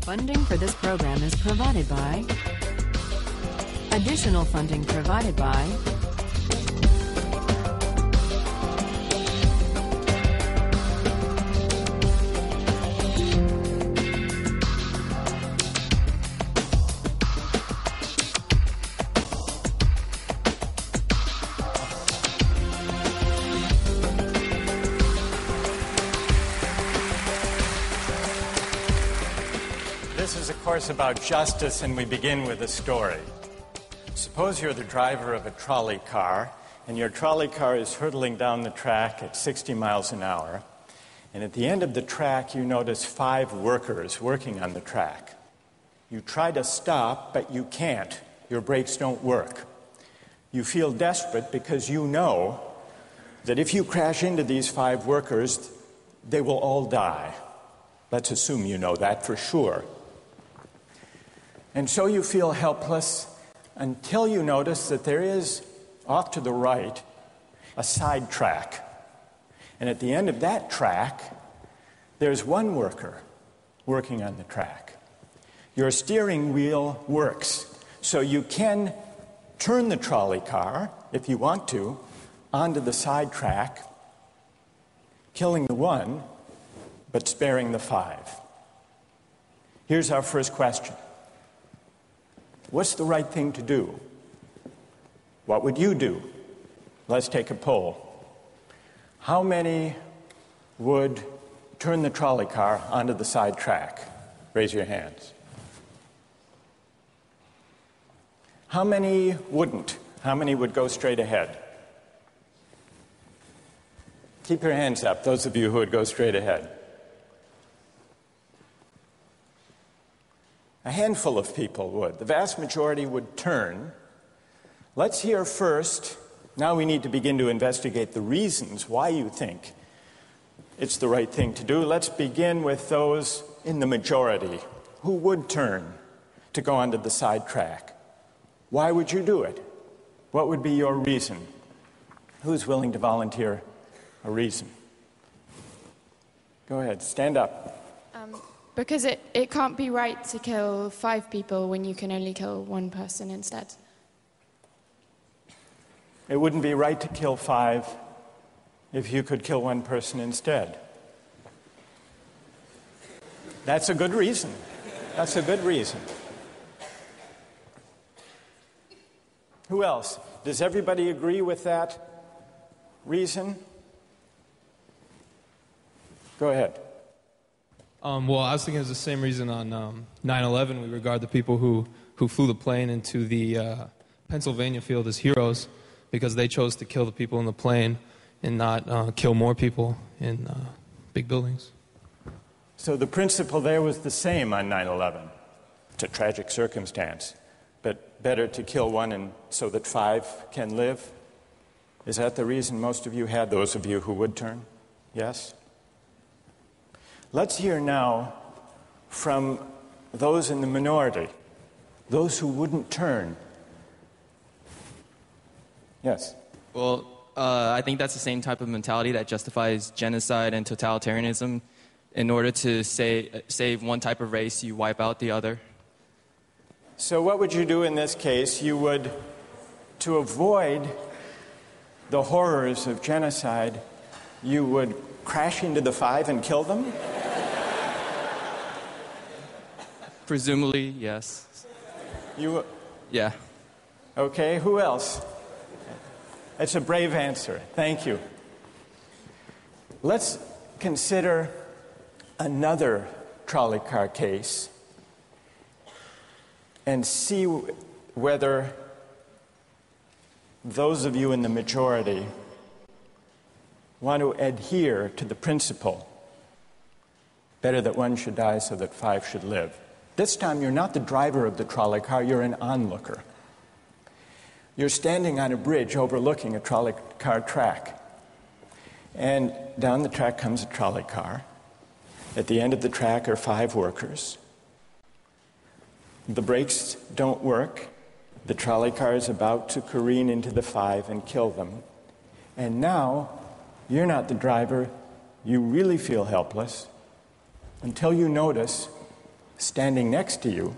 Funding for this program is provided by... Additional funding provided by... This is a course about justice, and we begin with a story. Suppose you're the driver of a trolley car, and your trolley car is hurtling down the track at 60 miles an hour, and at the end of the track you notice 5 workers working on the track. You try to stop, but you can't. Your brakes don't work. You feel desperate because you know that if you crash into these 5 workers, they will all die. Let's assume you know that for sure. And so you feel helpless until you notice that there is, off to the right, a side track. And at the end of that track, there's one worker working on the track. Your steering wheel works, so you can turn the trolley car, if you want to, onto the side track, killing the one, but sparing the 5. Here's our first question. What's the right thing to do? What would you do? Let's take a poll. How many would turn the trolley car onto the side track? Raise your hands. How many wouldn't? How many would go straight ahead? Keep your hands up, those of you who would go straight ahead. A handful of people would. The vast majority would turn. Let's hear first. Now we need to begin to investigate the reasons why you think it's the right thing to do. Let's begin with those in the majority who would turn to go onto the side track. Why would you do it? What would be your reason? Who's willing to volunteer a reason? Go ahead, stand up. Because it can't be right to kill 5 people when you can only kill 1 person instead. It wouldn't be right to kill 5 if you could kill 1 person instead. That's a good reason. That's a good reason. Who else? Does everybody agree with that reason? Go ahead. Well, I was thinking it was the same reason on 9/11. We regard the people who flew the plane into the Pennsylvania field as heroes because they chose to kill the people in the plane and not kill more people in big buildings. So the principle there was the same on 9/11. It's a tragic circumstance, but better to kill 1 and so that 5 can live? Is that the reason most of you had, those of you who would turn? Yes? Let's hear now from those in the minority, those who wouldn't turn. Yes? Well, I think that's the same type of mentality that justifies genocide and totalitarianism. In order to save one type of race, you wipe out the other. So what would you do in this case? You would, to avoid the horrors of genocide, you would crash into the 5 and kill them? Presumably, yes. You? Yeah. Okay, who else? It's a brave answer. Thank you. Let's consider another trolley car case and see whether those of you in the majority want to adhere to the principle, better that 1 should die so that 5 should live. This time you're not the driver of the trolley car, you're an onlooker. You're standing on a bridge overlooking a trolley car track. And down the track comes a trolley car. At the end of the track are 5 workers. The brakes don't work. The trolley car is about to careen into the 5 and kill them. And now, you're not the driver. You really feel helpless until you notice Standing next to you,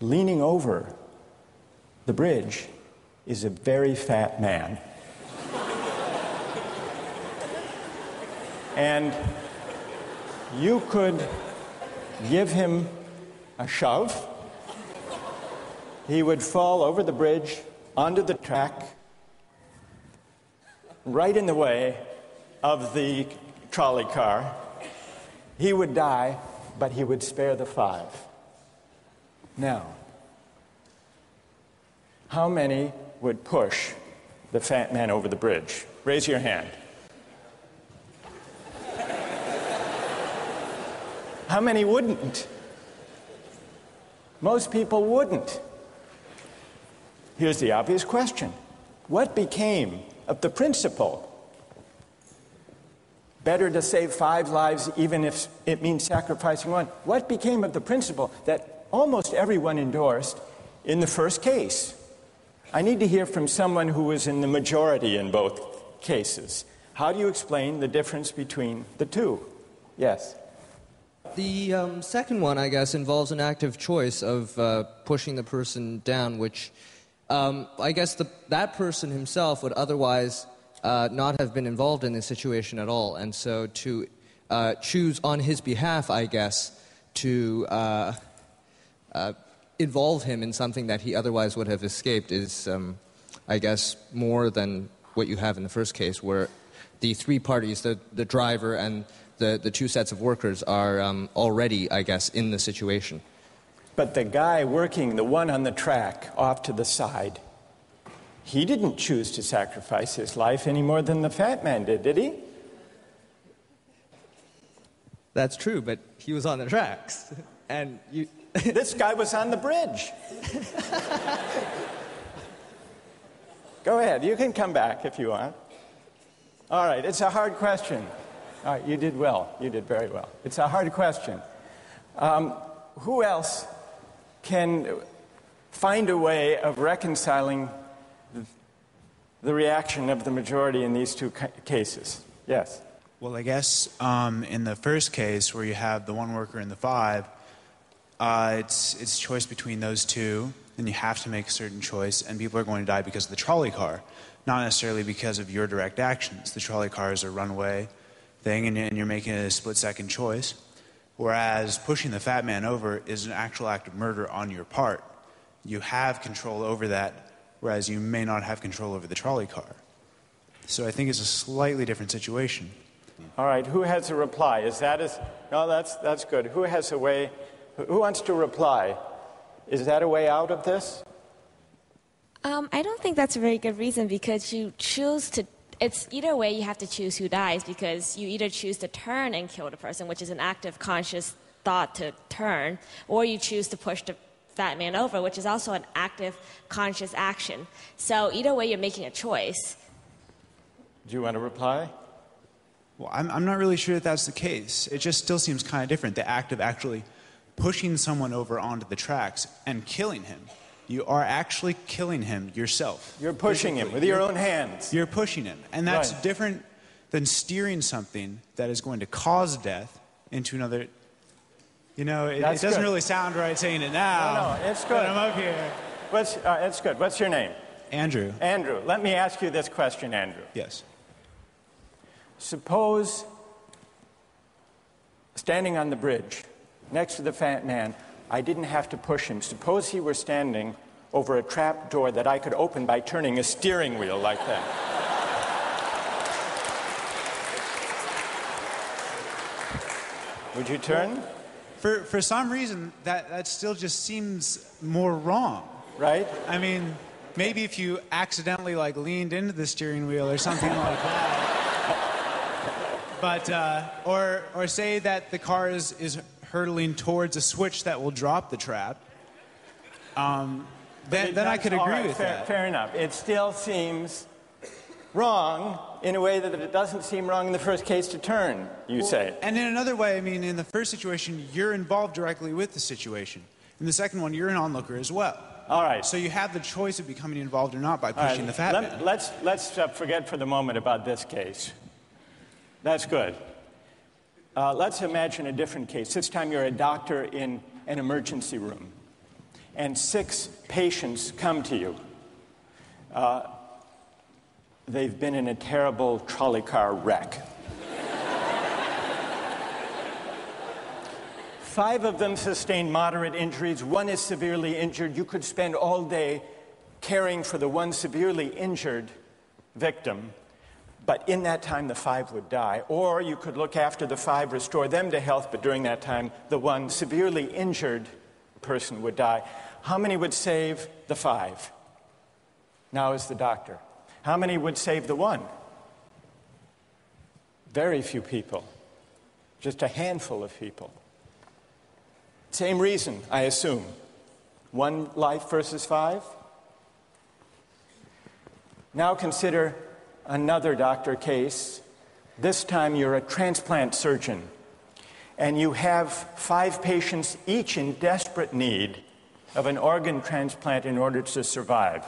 leaning over the bridge, is a very fat man. And you could give him a shove. He would fall over the bridge, onto the track, right in the way of the trolley car. He would die, but he would spare the 5. Now, how many would push the fat man over the bridge? Raise your hand. How many wouldn't? Most people wouldn't. Here's the obvious question. What became of the principle? Better to save 5 lives even if it means sacrificing 1. What became of the principle that almost everyone endorsed in the first case? I need to hear from someone who was in the majority in both cases. How do you explain the difference between the two? Yes. The second one, I guess, involves an active choice of pushing the person down, which I guess that person himself would otherwise not have been involved in this situation at all. And so to choose on his behalf, I guess, to involve him in something that he otherwise would have escaped is, I guess, more than what you have in the first case, where the 3 parties, the driver and the 2 sets of workers, are already, I guess, in the situation. But the guy working, the one on the track off to the side, he didn't choose to sacrifice his life any more than the fat man did he? That's true, but he was on the tracks. And you... This guy was on the bridge. Go ahead, you can come back if you want. All right, it's a hard question. All right, you did well. You did very well. It's a hard question. Who else can find a way of reconciling the reaction of the majority in these 2 cases? Yes. Well, I guess in the first case, where you have the 1 worker and the 5, it's choice between those 2, and you have to make a certain choice, and people are going to die because of the trolley car, not necessarily because of your direct actions. The trolley car is a runaway thing, and you're making a split-second choice, whereas pushing the fat man over is an actual act of murder on your part. You have control over that, whereas you may not have control over the trolley car. So I think it's a slightly different situation. All right, who has a reply? No, that's good. Who has a way? Who wants to reply? Is that a way out of this? I don't think that's a very good reason, because you choose to... It's either way you have to choose who dies, because you either choose to turn and kill the person, which is an active conscious thought to turn, or you choose to push the fat man over, which is also an active conscious action. So either way you're making a choice. Do you want to reply? Well, I'm not really sure that that's the case. It just still seems kind of different, the act of actually pushing someone over onto the tracks and killing him. You are actually killing him yourself. You're pushing him with your own hands. You're pushing him. And that's Right. different than steering something that is going to cause death into another... You know, it doesn't good. really sound right saying it now. No, it's good. But I'm up here. It's good. What's your name? Andrew. Andrew. Let me ask you this question, Andrew. Yes. Suppose, standing on the bridge next to the fat man, I didn't have to push him. Suppose he were standing over a trap door that I could open by turning a steering wheel like that. Would you turn? For some reason, that still just seems more wrong. Right? I mean, maybe if you accidentally leaned into the steering wheel or something like that. But or say that the car is hurtling towards a switch that will drop the trap. Then I could agree with that. Fair enough. It still seems wrong in a way that it doesn't seem wrong in the first case to turn, you say. And in another way, I mean, in the first situation, you're involved directly with the situation. In the second one, you're an onlooker as well. All right. So you have the choice of becoming involved or not by pushing the fat man. Let's forget for the moment about this case. That's good. Let's imagine a different case. This time you're a doctor in an emergency room, and 6 patients come to you. They've been in a terrible trolley car wreck. 5 of them sustained moderate injuries. 1 is severely injured. You could spend all day caring for the 1 severely injured victim, but in that time the 5 would die. Or you could look after the 5, restore them to health, but during that time the 1 severely injured person would die. How many would save the 5? Now is the doctor. How many would save the 1? Very few people. Just a handful of people. Same reason, I assume. 1 life versus 5? Now consider another doctor case. This time you're a transplant surgeon, and you have 5 patients, each in desperate need of an organ transplant in order to survive.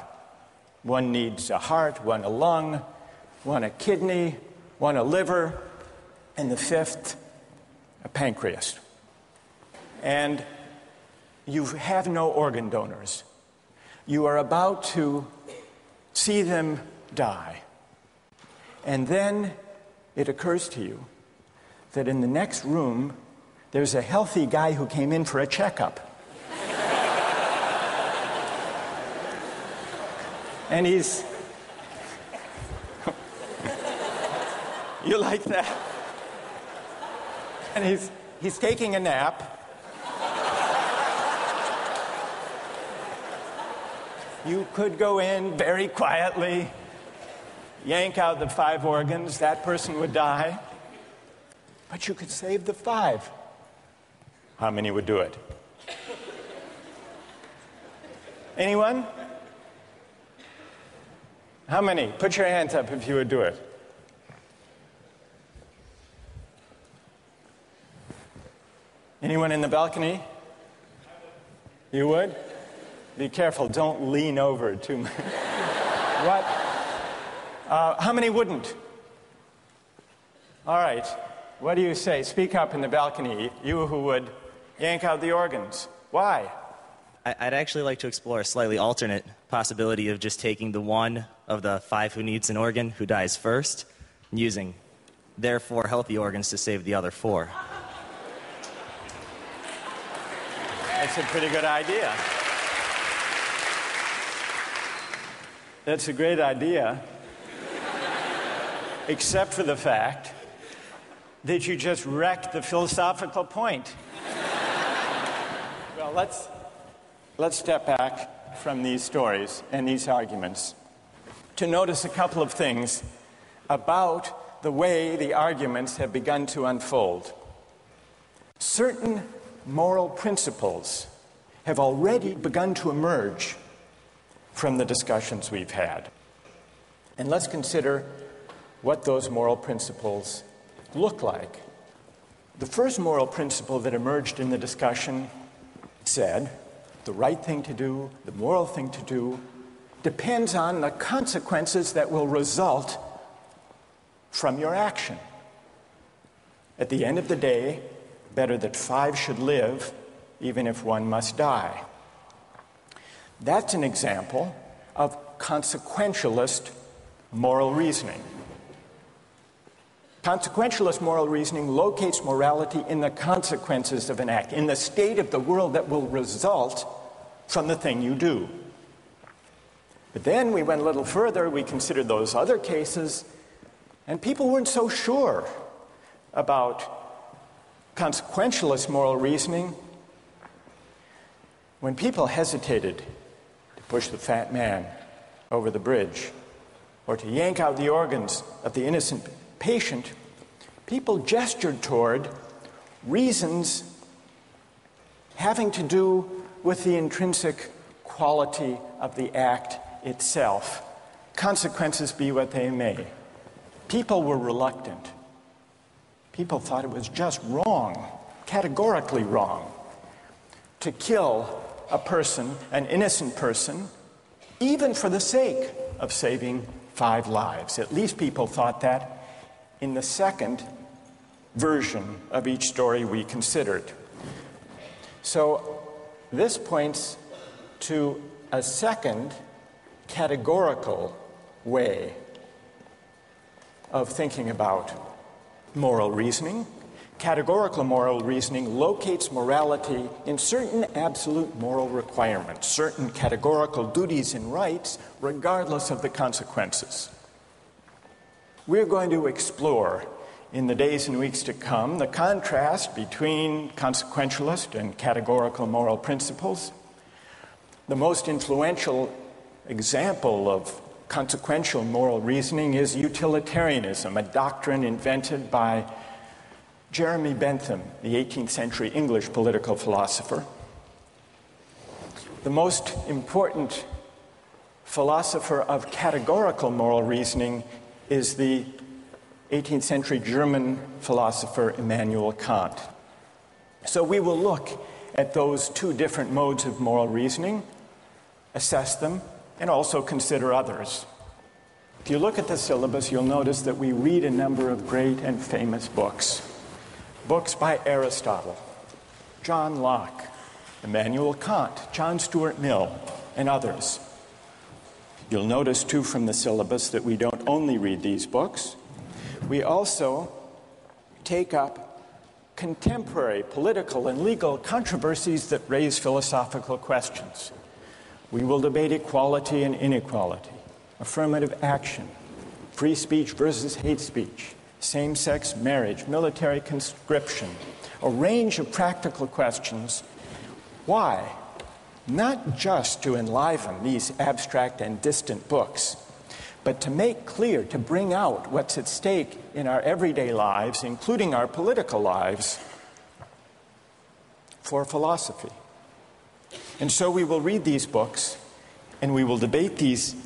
1 needs a heart, 1 a lung, 1 a kidney, 1 a liver, and the 5th a pancreas. And you have no organ donors. You are about to see them die. And then it occurs to you that in the next room, there's a healthy guy who came in for a checkup. And he's... You like that? And he's taking a nap. You could go in very quietly, yank out the 5 organs, that person would die. But you could save the 5. How many would do it? Anyone? How many? Put your hands up if you would do it. Anyone in the balcony? You would? Be careful, don't lean over too much. What? How many wouldn't? All right. What do you say? Speak up in the balcony, you who would yank out the organs. Why? I'd actually like to explore a slightly alternate possibility of just taking the 1 of the 5 who needs an organ who dies first, and using their 4 healthy organs to save the other 4. That's a pretty good idea. That's a great idea, except for the fact that you just wrecked the philosophical point. Well, let's step back from these stories and these arguments to notice a couple of things about the way the arguments have begun to unfold. Certain moral principles have already begun to emerge from the discussions we've had. And let's consider what those moral principles look like. The first moral principle that emerged in the discussion said the right thing to do, the moral thing to do, depends on the consequences that will result from your action. At the end of the day, better that 5 should live, even if 1 must die. That's an example of consequentialist moral reasoning. Consequentialist moral reasoning locates morality in the consequences of an act, in the state of the world that will result from the thing you do. But then we went a little further, we considered those other cases, and people weren't so sure about consequentialist moral reasoning. When people hesitated to push the fat man over the bridge or to yank out the organs of the innocent patient, people gestured toward reasons having to do with the intrinsic quality of the act itself. Consequences be what they may. People were reluctant. People thought it was just wrong, categorically wrong, to kill a person, an innocent person, even for the sake of saving 5 lives. At least people thought that in the second version of each story we considered. So this points to a second categorical way of thinking about moral reasoning. Categorical moral reasoning locates morality in certain absolute moral requirements, certain categorical duties and rights, regardless of the consequences. We're going to explore in the days and weeks to come the contrast between consequentialist and categorical moral principles. The most influential example of consequential moral reasoning is utilitarianism, a doctrine invented by Jeremy Bentham, the 18th century English political philosopher. The most important philosopher of categorical moral reasoning is the 18th century German philosopher Immanuel Kant. So we will look at those two different modes of moral reasoning, assess them, and also consider others. If you look at the syllabus, you'll notice that we read a number of great and famous books. Books by Aristotle, John Locke, Immanuel Kant, John Stuart Mill, and others. You'll notice, too, from the syllabus that we don't only read these books. We also take up contemporary political and legal controversies that raise philosophical questions. We will debate equality and inequality, affirmative action, free speech versus hate speech, same-sex marriage, military conscription, a range of practical questions. Why? Not just to enliven these abstract and distant books, but to make clear, to bring out what's at stake in our everyday lives, including our political lives, for philosophy. And so we will read these books, and we will debate these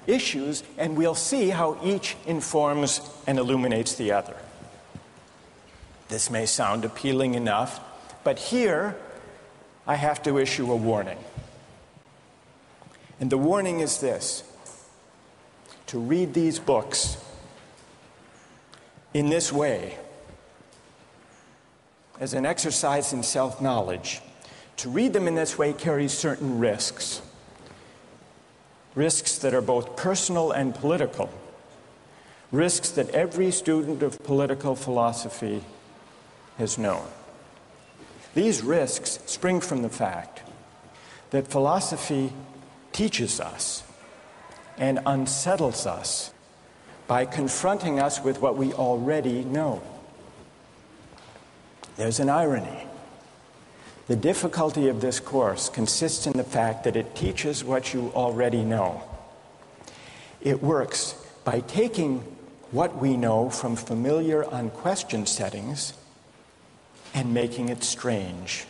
issues, and we'll see how each informs and illuminates the other. This may sound appealing enough, but here I have to issue a warning. And the warning is this: to read these books in this way, as an exercise in self-knowledge, to read them in this way carries certain risks. Risks that are both personal and political. Risks that every student of political philosophy has known. These risks spring from the fact that philosophy teaches us and unsettles us by confronting us with what we already know. There's an irony. The difficulty of this course consists in the fact that it teaches what you already know. It works by taking what we know from familiar, unquestioned settings and making it strange.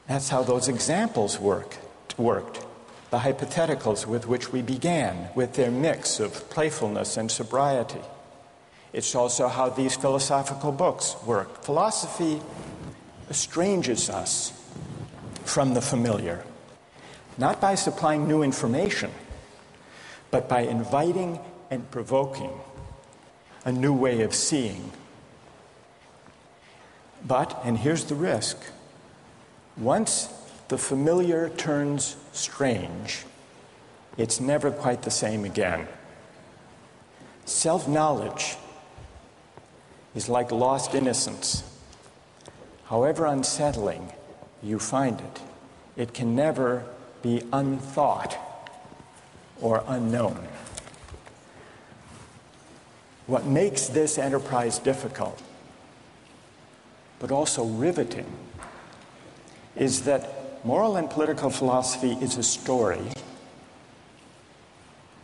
That's how those examples worked. The hypotheticals with which we began, with their mix of playfulness and sobriety. It's also how these philosophical books work. Philosophy estranges us from the familiar, not by supplying new information, but by inviting and provoking a new way of seeing. But, and here's the risk, once the familiar turns strange, it's never quite the same again. Self-knowledge is like lost innocence. However unsettling you find it, it can never be unthought or unknown. What makes this enterprise difficult, but also riveting, is that moral and political philosophy is a story,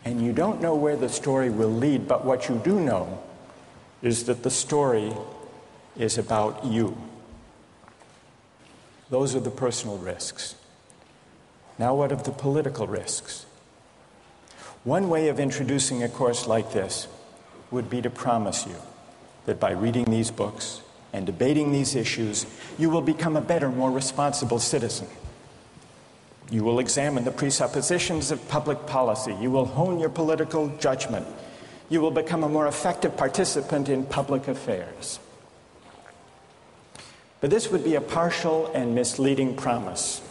and you don't know where the story will lead, but what you do know is that the story is about you. Those are the personal risks. Now, what of the political risks? One way of introducing a course like this would be to promise you that by reading these books and debating these issues, you will become a better, more responsible citizen. You will examine the presuppositions of public policy. You will hone your political judgment. you will become a more effective participant in public affairs. But this would be a partial and misleading promise.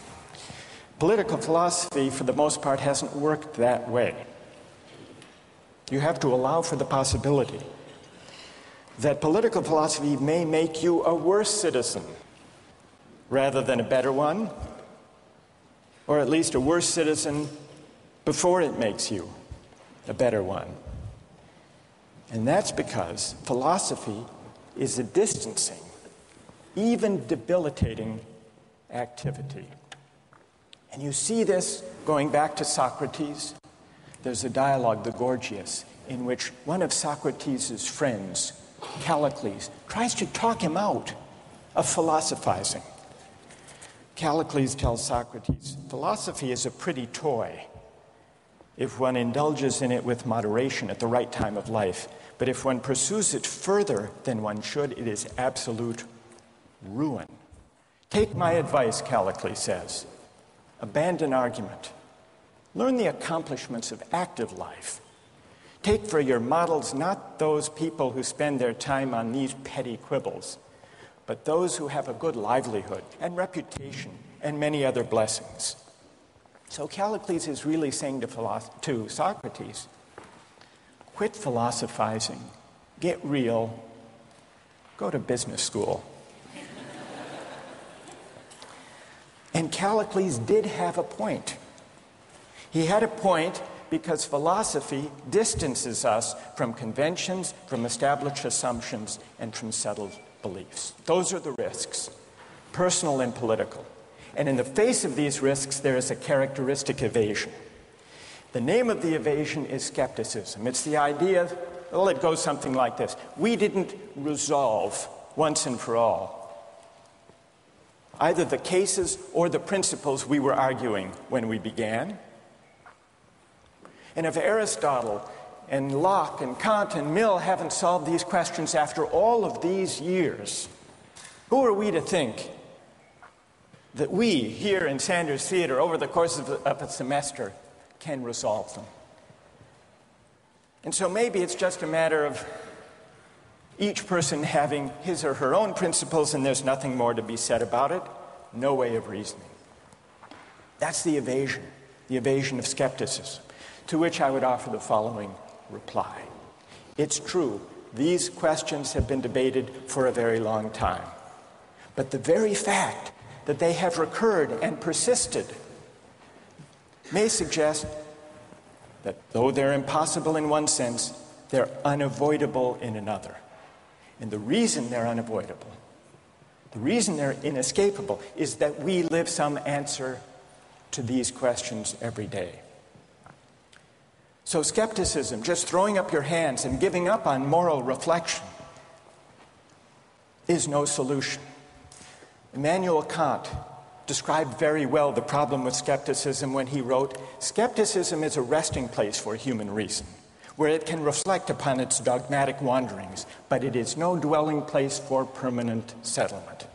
Political philosophy, for the most part, hasn't worked that way. You have to allow for the possibility that political philosophy may make you a worse citizen rather than a better one, or at least a worse citizen before it makes you a better one. And that's because philosophy is a distancing, even debilitating activity. And you see this going back to Socrates. There's a dialogue, the Gorgias, in which one of Socrates' friends, Callicles, tries to talk him out of philosophizing. Callicles tells Socrates, philosophy is a pretty toy if one indulges in it with moderation at the right time of life. But if one pursues it further than one should, it is absolute ruin. Take my advice, Callicles says. Abandon argument. Learn the accomplishments of active life. Take for your models not those people who spend their time on these petty quibbles, but those who have a good livelihood and reputation and many other blessings. So Callicles is really saying to Socrates, quit philosophizing, get real, go to business school. And Callicles did have a point. He had a point because philosophy distances us from conventions, from established assumptions, and from settled beliefs. Those are the risks, personal and political. And in the face of these risks, there is a characteristic evasion. The name of the evasion is skepticism. It's the idea, well, it goes something like this. We didn't resolve once and for all either the cases or the principles we were arguing when we began. And if Aristotle and Locke and Kant and Mill haven't solved these questions after all of these years, who are we to think that we here in Sanders Theatre over the course of a semester can resolve them? And so maybe it's just a matter of each person having his or her own principles and there's nothing more to be said about it. No way of reasoning. That's the evasion of skepticism, to which I would offer the following reply. It's true, these questions have been debated for a very long time. But the very fact that they have recurred and persisted may suggest that though they're impossible in one sense, they're unavoidable in another. And the reason they're unavoidable, the reason they're inescapable, is that we live some answer to these questions every day. So skepticism, just throwing up your hands and giving up on moral reflection, is no solution. Immanuel Kant described very well the problem with skepticism when he wrote, "Skepticism is a resting place for human reason, where it can reflect upon its dogmatic wanderings, but it is no dwelling place for permanent settlement.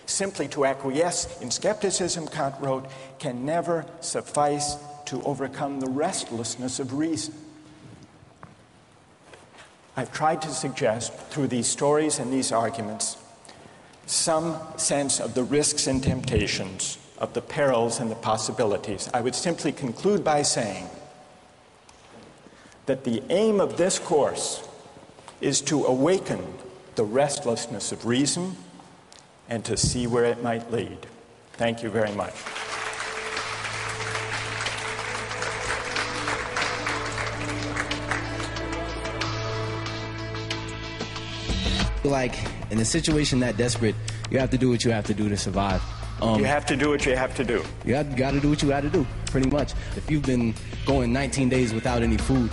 Simply to acquiesce in skepticism," Kant wrote, "can never suffice to overcome the restlessness of reason." I've tried to suggest through these stories and these arguments some sense of the risks and temptations, of the perils and the possibilities. I would simply conclude by saying that the aim of this course is to awaken the restlessness of reason and to see where it might lead. Thank you very much. Like, in a situation that desperate, you have to do what you have to do to survive. You have to do what you have to do. You got to do what you got to do, pretty much. If you've been going 19 days without any food,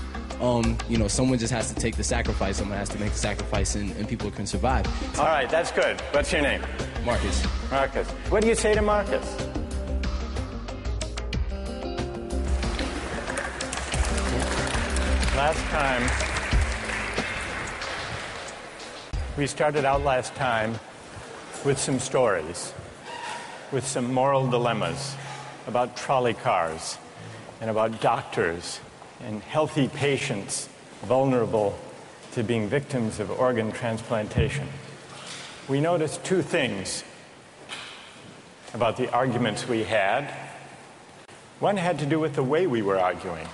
someone just has to take the sacrifice. Someone has to make the sacrifice, and people can survive. All right, that's good. What's your name? Marcus. Marcus. What do you say to Marcus? Last time, we started out last time with some stories, with some moral dilemmas about trolley cars and about doctors and healthy patients vulnerable to being victims of organ transplantation, we noticed two things about the arguments we had. One had to do with the way we were arguing.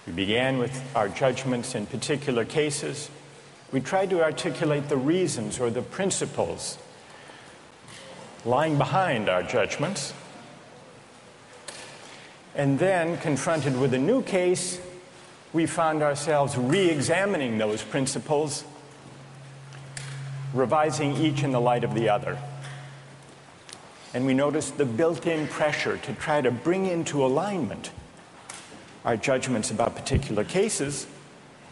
We began with our judgments in particular cases. We tried to articulate the reasons or the principles lying behind our judgments. And then, confronted with a new case, we found ourselves re-examining those principles, revising each in the light of the other. And we noticed the built-in pressure to try to bring into alignment our judgments about particular cases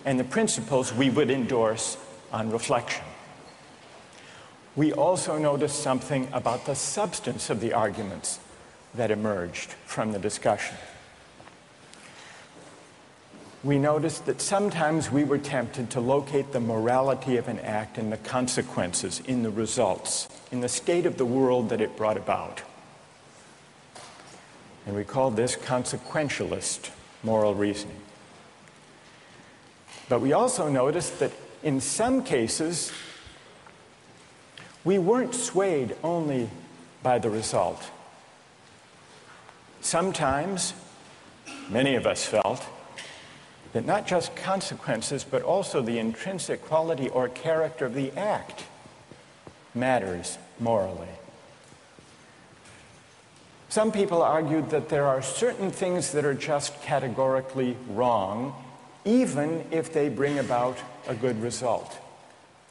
and the principles we would endorse on reflection. We also noticed something about the substance of the arguments that emerged from the discussion. We noticed that sometimes we were tempted to locate the morality of an act in the consequences, in the results, in the state of the world that it brought about. And we called this consequentialist moral reasoning. But we also noticed that in some cases, we weren't swayed only by the result. Sometimes, many of us felt that not just consequences, but also the intrinsic quality or character of the act matters morally. Some people argued that there are certain things that are just categorically wrong, even if they bring about a good result,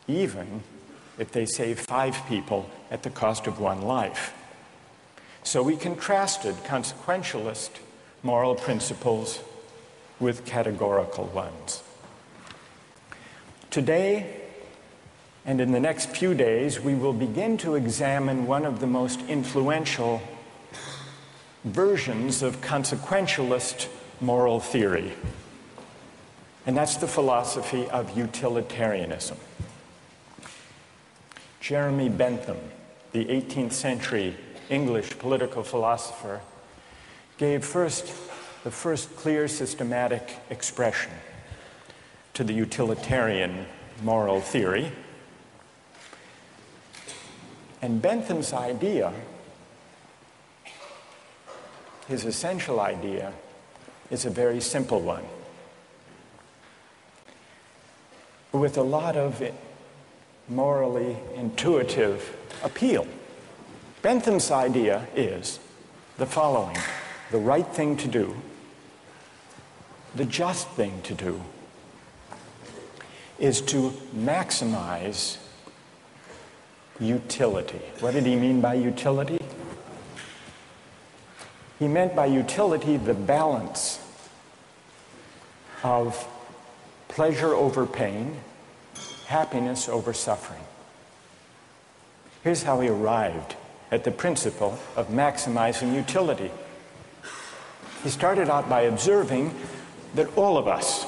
even if they save 5 people at the cost of 1 life. So we contrasted consequentialist moral principles with categorical ones. Today, and in the next few days, we will begin to examine one of the most influential versions of consequentialist moral theory, and that's the philosophy of utilitarianism. Jeremy Bentham, the 18th century English political philosopher, gave the first clear systematic expression to the utilitarian moral theory. And Bentham's idea, his essential idea, is a very simple one, with a lot of morally intuitive appeal. Bentham's idea is the following: the right thing to do, the just thing to do, is to maximize utility. What did he mean by utility? He meant by utility the balance of pleasure over pain, happiness over suffering. Here's how he arrived at the principle of maximizing utility. He started out by observing that all of us,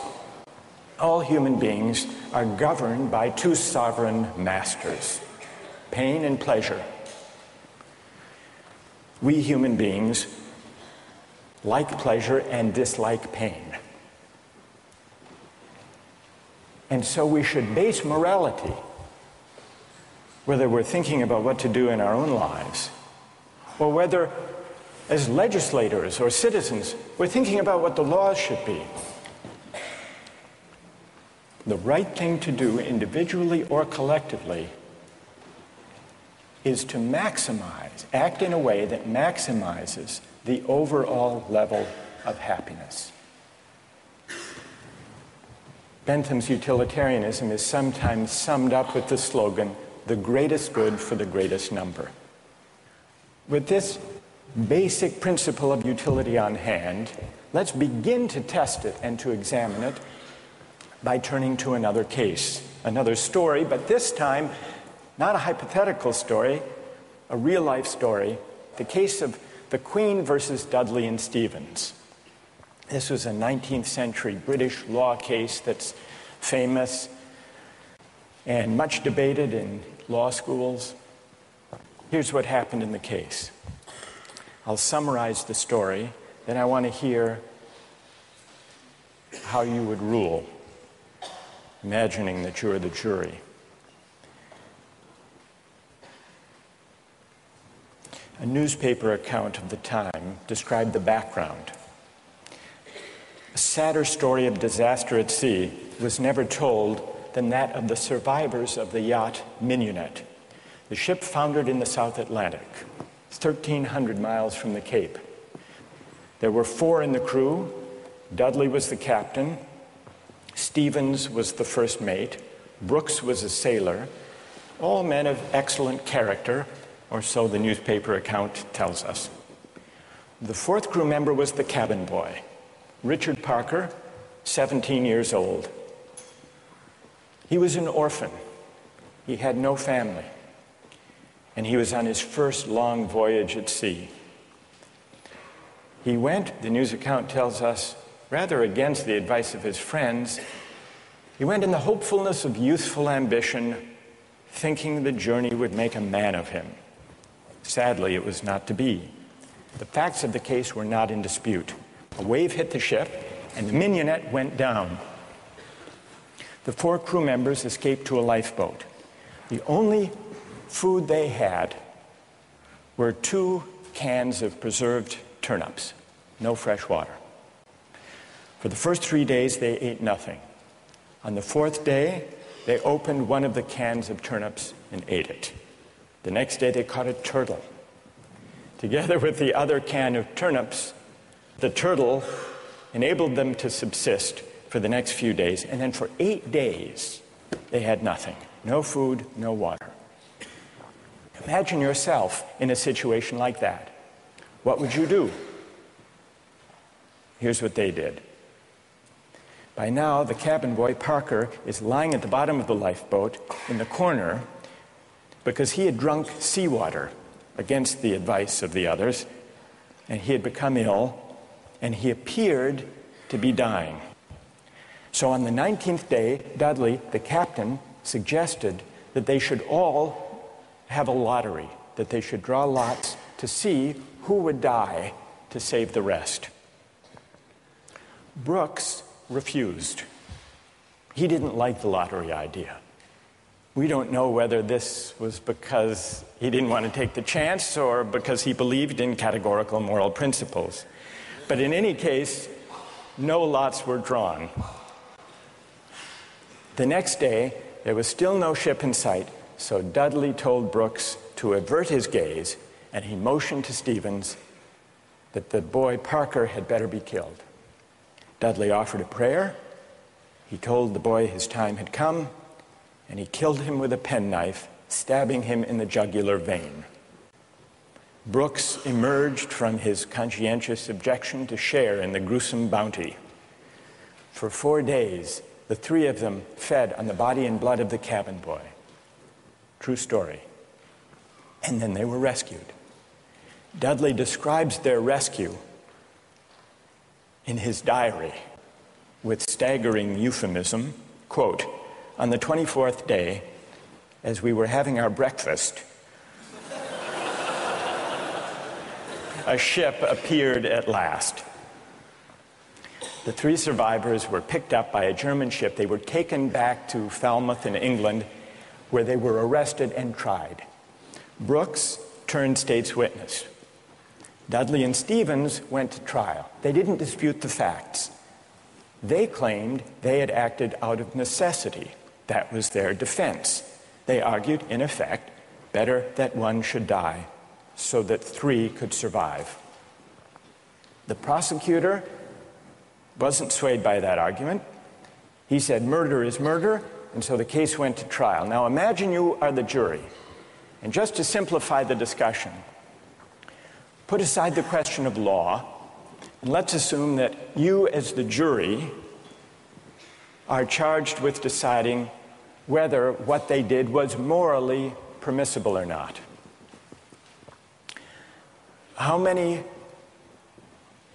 all human beings, are governed by 2 sovereign masters, pain and pleasure. We human beings like pleasure and dislike pain. And so we should base morality, whether we're thinking about what to do in our own lives, or whether as legislators or citizens we're thinking about what the laws should be. The right thing to do individually or collectively is to maximize, act in a way that maximizes the overall level of happiness. Bentham's utilitarianism is sometimes summed up with the slogan, "the greatest good for the greatest number." With this basic principle of utility on hand, let's begin to test it and to examine it by turning to another case, another story, but this time not a hypothetical story, a real-life story, the case of the Queen versus Dudley and Stevens. This was a 19th century British law case that's famous and much debated in law schools. Here's what happened in the case. I'll summarize the story, then I want to hear how you would rule. imagining that you're the jury. A newspaper account of the time described the background. A sadder story of disaster at sea was never told than that of the survivors of the yacht Mignonette. The ship foundered in the South Atlantic, 1,300 miles from the Cape. There were 4 in the crew. Dudley was the captain. Stevens was the first mate. Brooks was a sailor. All men of excellent character, or so the newspaper account tells us. The 4th crew member was the cabin boy, Richard Parker, 17 years old. He was an orphan. He had no family. And he was on his first long voyage at sea. He went, the news account tells us, rather against the advice of his friends. He went in the hopefulness of youthful ambition, thinking the journey would make a man of him. Sadly, it was not to be. The facts of the case were not in dispute. A wave hit the ship, and the Mignonette went down. The 4 crew members escaped to a lifeboat. The only food they had were 2 cans of preserved turnips, no fresh water. For the first 3 days, they ate nothing. On the 4th day, they opened one of the cans of turnips and ate it. The next day, they caught a turtle. Together with the other can of turnips, the turtle enabled them to subsist for the next few days. And then for 8 days, they had nothing. No food, no water. Imagine yourself in a situation like that. What would you do? Here's what they did. By now, the cabin boy, Parker, is lying at the bottom of the lifeboat in the corner because he had drunk seawater against the advice of the others, and he had become ill, and he appeared to be dying. So on the 19th day, Dudley, the captain, suggested that they should all have a lottery, that they should draw lots to see who would die to save the rest. Brooks refused. He didn't like the lottery idea. We don't know whether this was because he didn't want to take the chance or because he believed in categorical moral principles. But in any case, no lots were drawn. The next day, there was still no ship in sight, so Dudley told Brooks to avert his gaze, and he motioned to Stevens that the boy Parker had better be killed. Dudley offered a prayer. He told the boy his time had come, and he killed him with a penknife, stabbing him in the jugular vein. Brooks emerged from his conscientious objection to share in the gruesome bounty. For 4 days, the 3 of them fed on the body and blood of the cabin boy. True story. And then they were rescued. Dudley describes their rescue in his diary with staggering euphemism, quote, "On the 24th day, as we were having our breakfast, a ship appeared at last. The 3 survivors were picked up by a German ship. They were taken back to Falmouth in England, where they were arrested and tried. Brooks turned state's witness. Dudley and Stevens went to trial. They didn't dispute the facts. They claimed they had acted out of necessity. That was their defense. They argued, in effect, better that one should die so that 3 could survive. The prosecutor wasn't swayed by that argument. He said murder is murder, and so the case went to trial. Now imagine you are the jury, and just to simplify the discussion, put aside the question of law, and let's assume that you as the jury are charged with deciding whether what they did was morally permissible or not. How many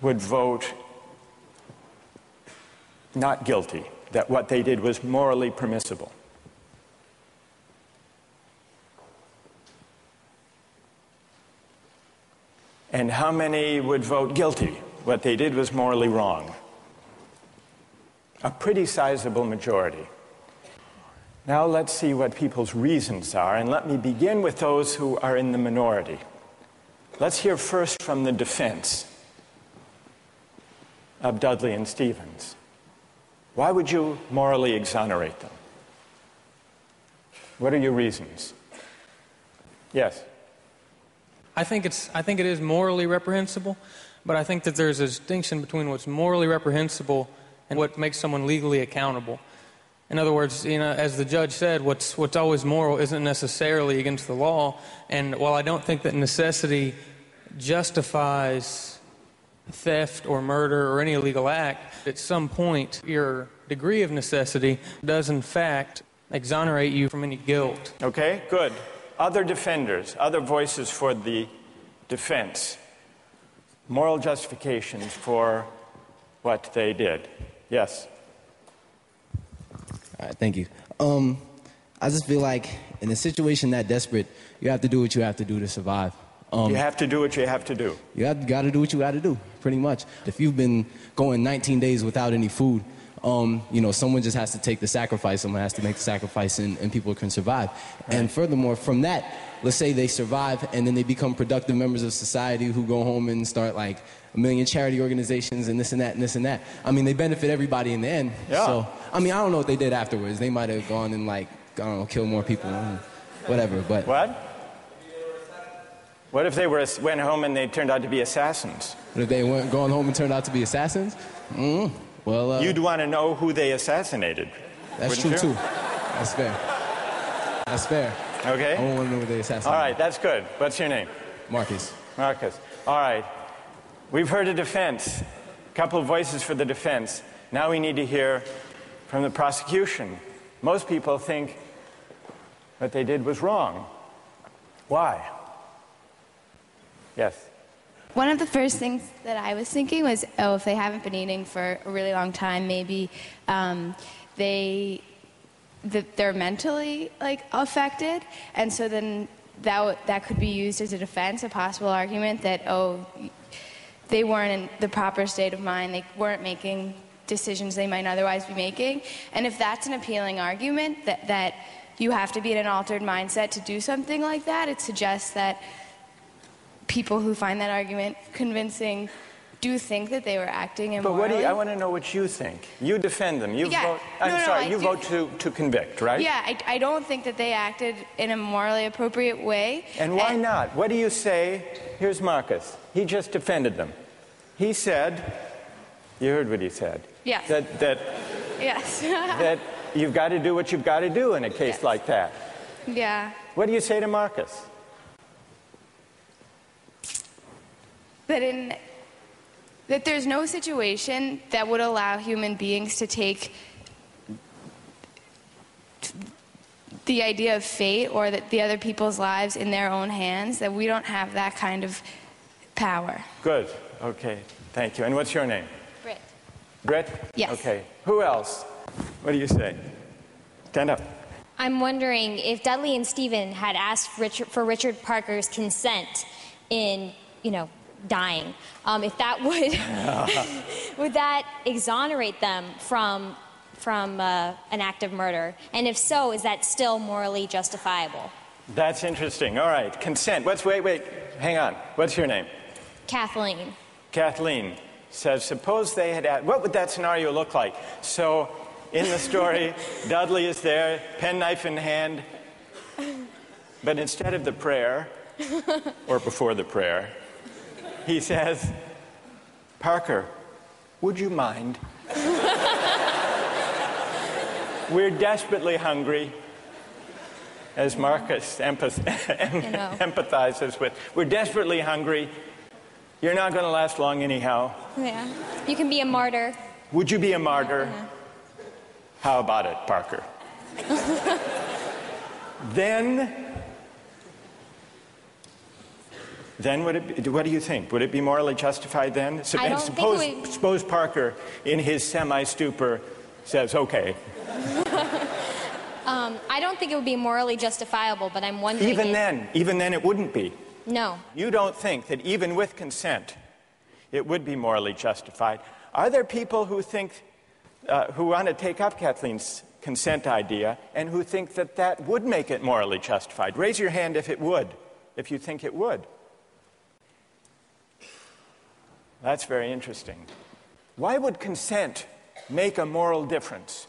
would vote not guilty, that what they did was morally permissible? And how many would vote guilty, what they did was morally wrong? A pretty sizable majority. Now let's see what people's reasons are, and let me begin with those who are in the minority. Let's hear first from the defense of Dudley and Stevens. Why would you morally exonerate them? What are your reasons? Yes. I think it is morally reprehensible, but I think that there's a distinction between what's morally reprehensible and what makes someone legally accountable. In other words, as the judge said, what's always moral isn't necessarily against the law. And while I don't think that necessity justifies theft or murder or any illegal act, at some point your degree of necessity does in fact exonerate you from any guilt. Okay, good. Other defenders, other voices for the defense, moral justifications for what they did. Yes. All right, thank you. I just feel like in a situation that desperate, you have to do what you have to do to survive. You have to do what you have to do. You got to do what you got to do, pretty much. If you've been going 19 days without any food, someone just has to take the sacrifice. Someone has to make the sacrifice, and people can survive. Right. And furthermore, from that, let's say they survive, and then they become productive members of society who go home and start like a million charity organizations and this and that and this and that. I mean, they benefit everybody in the end. Yeah. So, I mean, I don't know what they did afterwards. They might have gone and like, I don't know, kill more people, whatever. But what? What if they went home and they turned out to be assassins? What if they went gone home and turned out to be assassins? Well, you'd want to know who they assassinated. That's true, too. That's fair. That's fair. Okay. I want to know who they assassinated. All right, that's good. What's your name? Marcus. Marcus. All right. We've heard a defense, a couple of voices for the defense. Now we need to hear from the prosecution. Most people think what they did was wrong. Why? Yes. One of the first things that I was thinking was, if they haven't been eating for a really long time, maybe they're mentally affected, and so then that could be used as a defense, a possible argument that they weren't in the proper state of mind, they weren't making decisions they might otherwise be making, and if that's an appealing argument that you have to be in an altered mindset to do something like that, it suggests that people who find that argument convincing do think that they were acting immorally. But I want to know what you think. You defend them. You vote to convict, right? Yeah, I don't think that they acted in a morally appropriate way. And why not? What do you say? Here's Marcus. He just defended them. He said, you heard what he said. Yes. Yes. That you've got to do what you've got to do in a case like that. Yeah. What do you say to Marcus? That there's no situation that would allow human beings to take the idea of fate or that the other people's lives in their own hands, that we don't have that kind of power. Good. Okay. Thank you. And what's your name? Britt. Britt? Yes. Okay. Who else? What do you say? Stand up. I'm wondering if Dudley and Stephen had asked for Richard Parker's consent in, dying, if that would that exonerate them from an act of murder, and if so, is that still morally justifiable? That's interesting. All right, consent. Wait, hang on. What's your name? Kathleen. Kathleen says, suppose they had asked, what would that scenario look like? So in the story, Dudley is there, penknife in hand, but instead of the prayer, or before the prayer, he says, Parker, would you mind? We're desperately hungry, as Marcus empathizes with. We're desperately hungry. You're not going to last long anyhow. Yeah. You can be a martyr. Would you be a martyr? Yeah. How about it, Parker? Then what do you think? Would it be morally justified then? Suppose Parker, in his semi-stupor, says, okay. I don't think it would be morally justifiable, but I'm wondering... Even then it wouldn't be. No. You don't think that even with consent, it would be morally justified. Are there people who think, who want to take up Kathleen's consent idea and who think that that would make it morally justified. Raise your hand if it would, if you think it would. That's very interesting. Why would consent make a moral difference?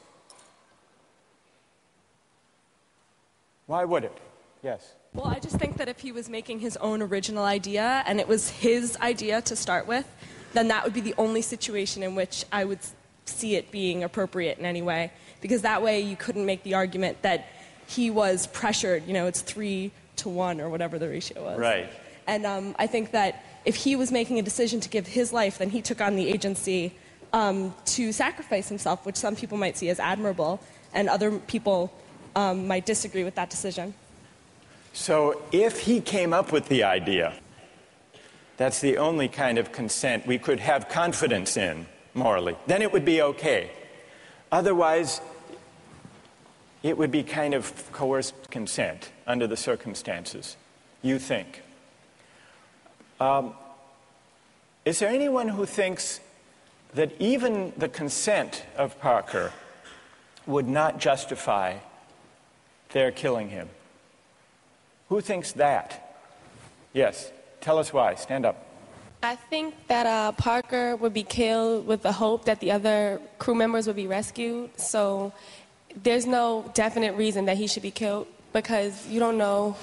Why would it? Yes. Well, I just think that if he was making his own original idea and it was his idea to start with, then that would be the only situation in which I would see it being appropriate in any way. Because that way you couldn't make the argument that he was pressured, it's 3-to-1 or whatever the ratio was. Right. And I think that if he was making a decision to give his life, then he took on the agency to sacrifice himself, which some people might see as admirable, and other people might disagree with that decision. So if he came up with the idea, that's the only kind of consent we could have confidence in morally, then it would be okay. Otherwise, it would be kind of coerced consent under the circumstances, you think. Is there anyone who thinks that even the consent of Parker would not justify their killing him? Who thinks that? Yes. Tell us why. Stand up. I think that Parker would be killed with the hope that the other crew members would be rescued. So there's no definite reason that he should be killed because you don't know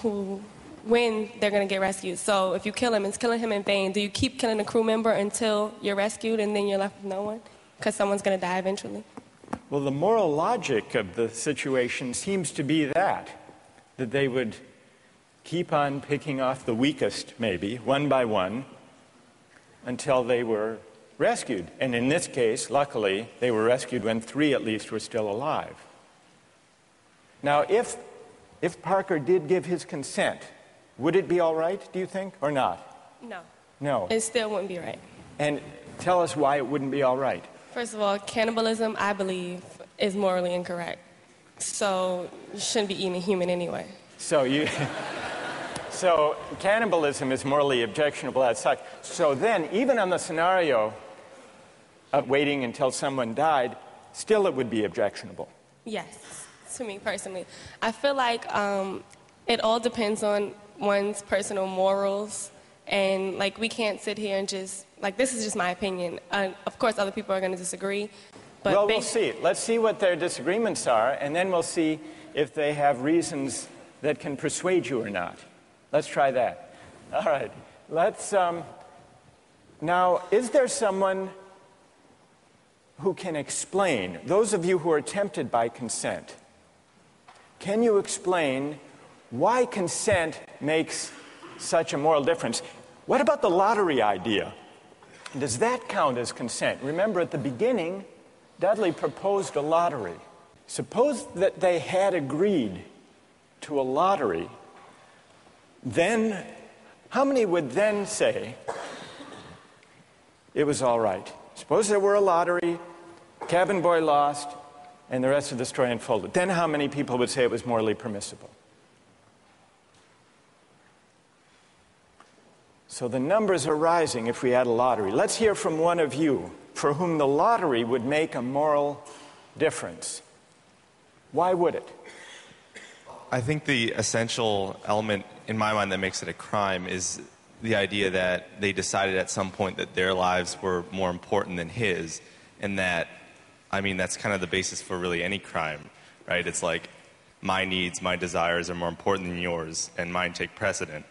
when they're going to get rescued. So if you kill him, it's killing him in vain. Do you keep killing a crew member until you're rescued and then you're left with no one? Because someone's going to die eventually. Well, the moral logic of the situation seems to be that they would keep on picking off the weakest, maybe, one by one, until they were rescued. And in this case, luckily, they were rescued when 3 at least were still alive. Now, if Parker did give his consent, would it be all right, do you think, or not? No. No. It still wouldn't be right. And tell us why it wouldn't be all right. First of all, cannibalism, I believe, is morally incorrect. So you shouldn't be eating a human anyway. So cannibalism is morally objectionable as such. So then, even on the scenario of waiting until someone died, still it would be objectionable. Yes, to me personally. I feel like it all depends on one's personal morals. And, we can't sit here and just, this is just my opinion. Of course, other people are going to disagree. But well, we'll see. Let's see what their disagreements are, and then we'll see if they have reasons that can persuade you or not. Let's try that. All right. Let's, now, is there someone who can explain, those of you who are tempted by consent, can you explain why consent makes such a moral difference? What about the lottery idea? Does that count as consent? Remember, at the beginning, Dudley proposed a lottery. Suppose that they had agreed to a lottery, then how many would then say it was all right? Suppose there were a lottery, cabin boy lost, and the rest of the story unfolded. Then how many people would say it was morally permissible? So the numbers are rising if we had a lottery. Let's hear from one of you for whom the lottery would make a moral difference. Why would it? I think the essential element in my mind that makes it a crime is the idea that they decided at some point that their lives were more important than his, and that, that's kind of the basis for really any crime, right? It's like my needs, my desires are more important than yours, and mine take precedent.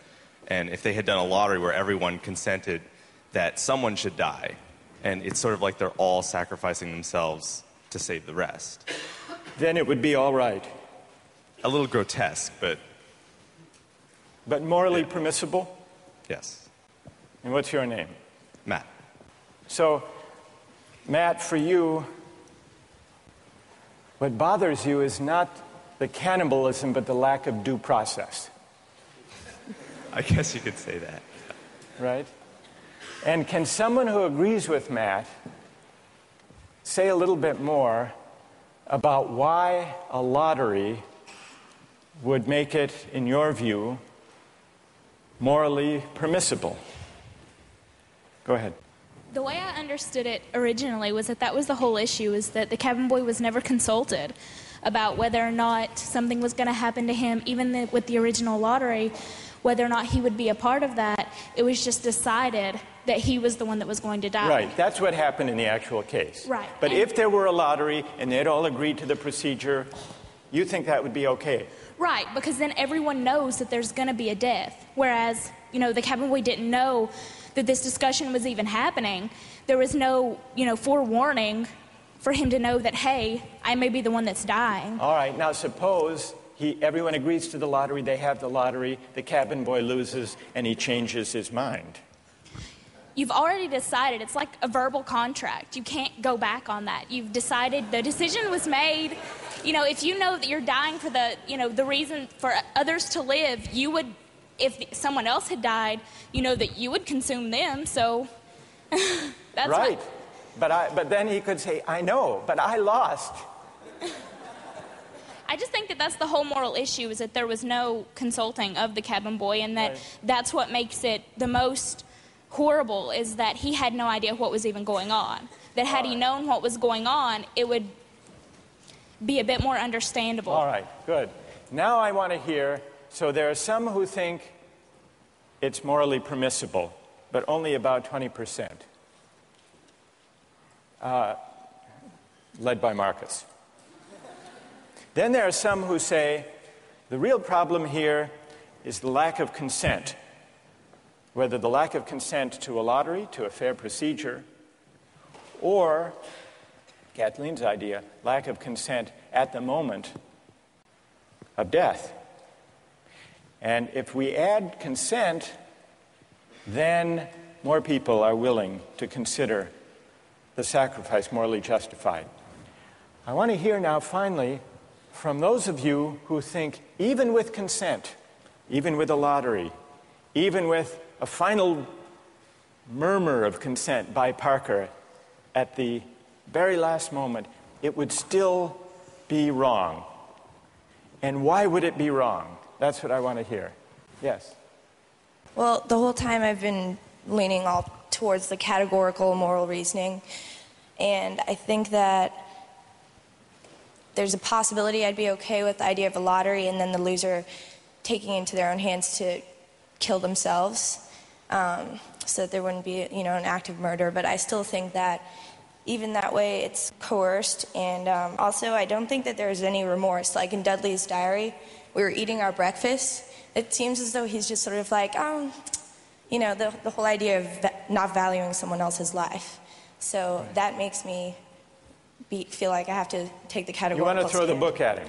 And if they had done a lottery where everyone consented that someone should die, and it's sort of like they're all sacrificing themselves to save the rest, then it would be all right. A little grotesque, but... But morally permissible? Yes. And what's your name? Matt. So, Matt, for you, what bothers you is not the cannibalism, but the lack of due process. I guess you could say that. Right? And can someone who agrees with Matt say a little bit more about why a lottery would make it, in your view, morally permissible? Go ahead. The way I understood it originally was that was the whole issue, is that the cabin boy was never consulted about whether or not something was going to happen to him, even with the original lottery, whether or not he would be a part of that. It was just decided that he was the one that was going to die. Right, that's what happened in the actual case. Right. But if there were a lottery and they'd all agreed to the procedure, you think that would be okay? Right, because then everyone knows that there's going to be a death. Whereas, the cabin boy didn't know that this discussion was even happening. There was no, forewarning for him to know that, hey, I may be the one that's dying. All right, now suppose everyone agrees to the lottery, they have the lottery, the cabin boy loses, and he changes his mind. You've already decided. It's like a verbal contract. You can't go back on that. You've decided, the decision was made. If you know that you're dying for the reason for others to live, you would, if someone else had died, that you would consume them, so that's right. But then he could say, I know, but I lost. I just think that that's the whole moral issue, is that there was no consulting of the cabin boy, and that that's what makes it the most horrible, is that he had no idea what was even going on. That had he known what was going on, it would be a bit more understandable. All right, good. Now I want to hear, so there are some who think it's morally permissible, but only about 20%. Led by Marcus. Then there are some who say the real problem here is the lack of consent. Whether the lack of consent to a lottery, to a fair procedure, or, Kathleen's idea, lack of consent at the moment of death. And if we add consent, then more people are willing to consider the sacrifice morally justified. I want to hear now, finally, from those of you who think even with consent, even with a lottery, even with a final murmur of consent by Parker at the very last moment, it would still be wrong. And why would it be wrong? That's what I want to hear. Yes? Well, the whole time I've been leaning all towards the categorical moral reasoning. And I think that there's a possibility I'd be okay with the idea of a lottery and then the loser taking it into their own hands to kill themselves, so that there wouldn't be, an act of murder. But I still think that even that way it's coerced. And also I don't think that there's any remorse. Like in Dudley's diary, we were eating our breakfast. It seems as though he's just sort of like, the whole idea of not valuing someone else's life. So that makes me feel like I have to take the categorical. You want to throw the book at him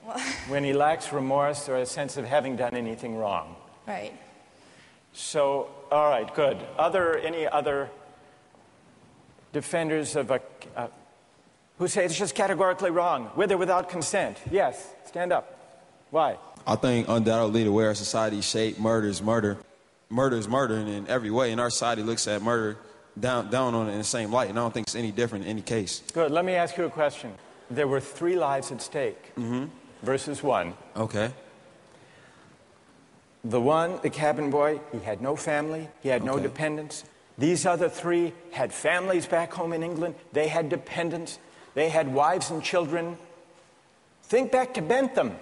Well, when he lacks remorse or a sense of having done anything wrong. right. So, all right, good. Any other defenders of who say it's just categorically wrong, with or without consent? Yes, stand up. Why? I think undoubtedly the way our society is shaped, murder is murder. Murder is murder in every way, and our society looks at murder down on it in the same light, and I don't think it's any different in any case. Good. Let me ask you a question. There were 3 lives at stake versus 1. Okay. The cabin boy, he had no family, he had no dependents. These other 3 had families back home in England. They had dependents. They had wives and children. Think back to Bentham.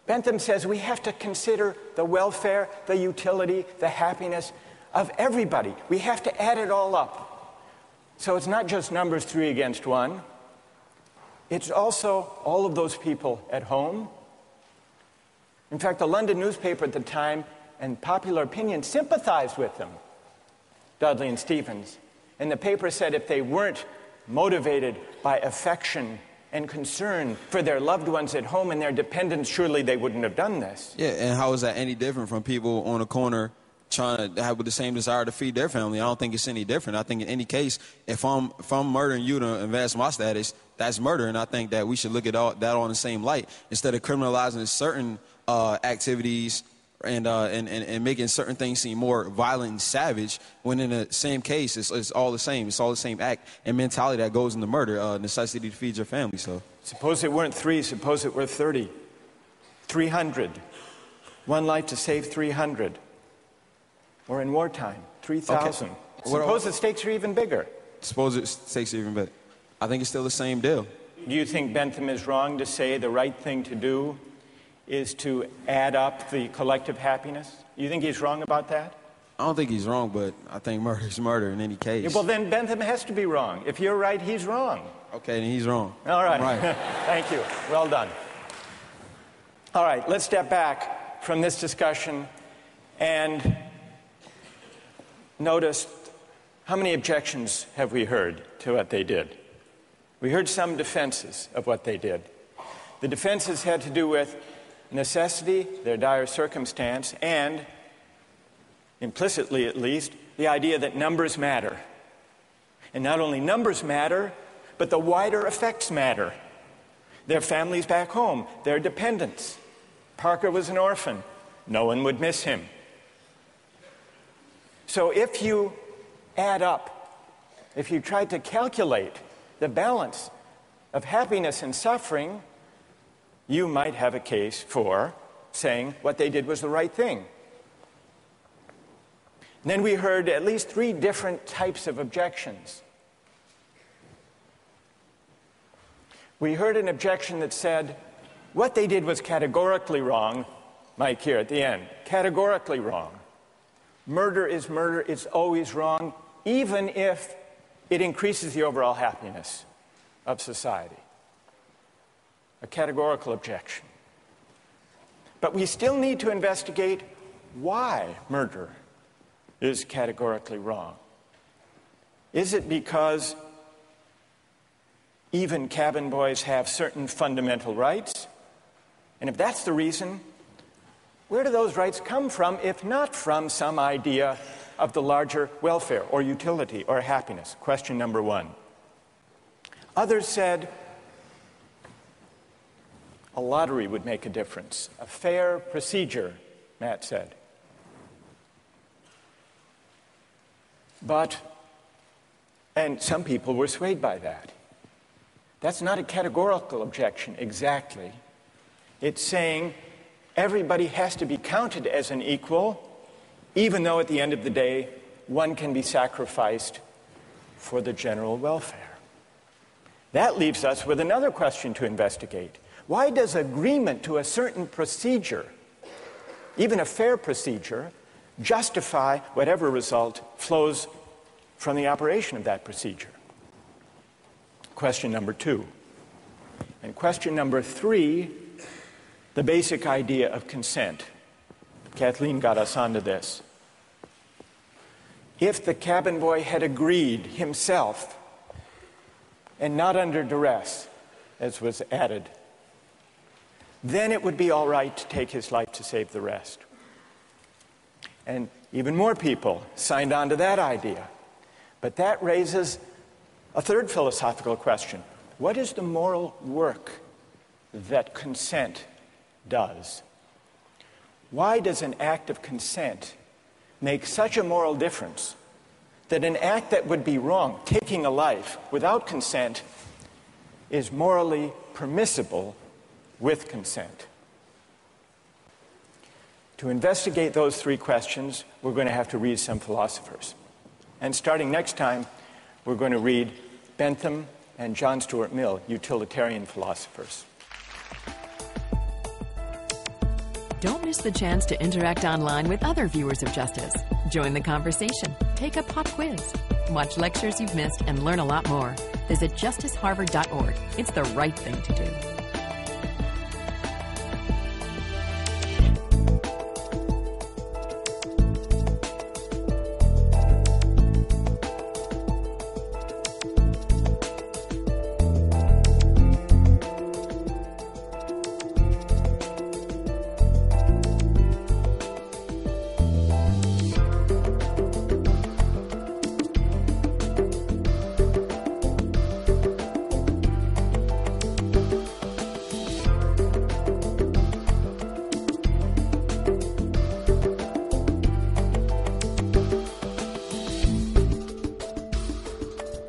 Bentham says we have to consider the welfare, the utility, the happiness of everybody. We have to add it all up. So it's not just numbers 3 against 1. It's also all of those people at home. In fact, the London newspaper at the time and popular opinion sympathized with them, Dudley and Stevens. And the paper said if they weren't motivated by affection and concern for their loved ones at home and their dependents, surely they wouldn't have done this. Yeah, and how is that any different from people on the corner trying to have the same desire to feed their family? I don't think it's any different. I think in any case, if I'm murdering you to advance my status, that's murder, and I think that we should look at that on the same light instead of criminalizing certain activities and making certain things seem more violent and savage, when in the same case it's all the same. It's all the same act and mentality that goes into murder, necessity to feed your family. So suppose it weren't 3, suppose it were 30, 300. 1 life to save 300. Or in wartime, 3,000. Okay. Suppose the stakes are even bigger. Suppose the stakes are even bigger. I think it's still the same deal. do you think Bentham is wrong to say the right thing to do is to add up the collective happiness? You think he's wrong about that? I don't think he's wrong, but I think murder is murder in any case. Yeah, well, then Bentham has to be wrong. If you're right, he's wrong. Okay, then he's wrong. All right. Right. Thank you. Well done. All right, let's step back from this discussion and notice how many objections have we heard to what they did. We heard some defenses of what they did. The defenses had to do with necessity, their dire circumstance, and, implicitly at least, the idea that numbers matter. And not only numbers matter, but the wider effects matter. Their families back home, their dependents. Parker was an orphan. No one would miss him. So if you add up, if you try to calculate the balance of happiness and suffering, you might have a case for saying what they did was the right thing. And then we heard at least 3 different types of objections. We heard an objection that said, what they did was categorically wrong. Mike here at the end, categorically wrong. Murder is murder, it's always wrong, even if it increases the overall happiness of society. A categorical objection. But we still need to investigate why murder is categorically wrong. Is it because even cabin boys have certain fundamental rights? And if that's the reason, where do those rights come from, if not from some idea of the larger welfare or utility or happiness? Question number 1. Others said a lottery would make a difference. A fair procedure, Matt said. And some people were swayed by that. That's not a categorical objection exactly. It's saying everybody has to be counted as an equal, even though at the end of the day, one can be sacrificed for the general welfare. That leaves us with another question to investigate. Why does agreement to a certain procedure, even a fair procedure, justify whatever result flows from the operation of that procedure? Question number 2. And question number 3, the basic idea of consent. Kathleen got us onto this. If the cabin boy had agreed himself, and not under duress, as was added, then it would be all right to take his life to save the rest. And even more people signed on to that idea. But that raises a third philosophical question. What is the moral work that consent does? Why does an act of consent make such a moral difference that an act that would be wrong, taking a life without consent, is morally permissible with consent? To investigate those 3 questions, we're going to have to read some philosophers. And starting next time, we're going to read Bentham and John Stuart Mill, utilitarian philosophers. Don't miss the chance to interact online with other viewers of Justice. Join the conversation, take a pop quiz, watch lectures you've missed, and learn a lot more. Visit justiceharvard.org. It's the right thing to do.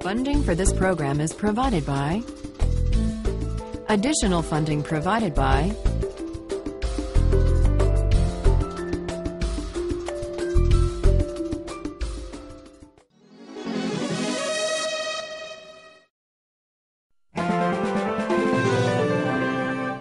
Funding for this program is provided by... Additional funding provided by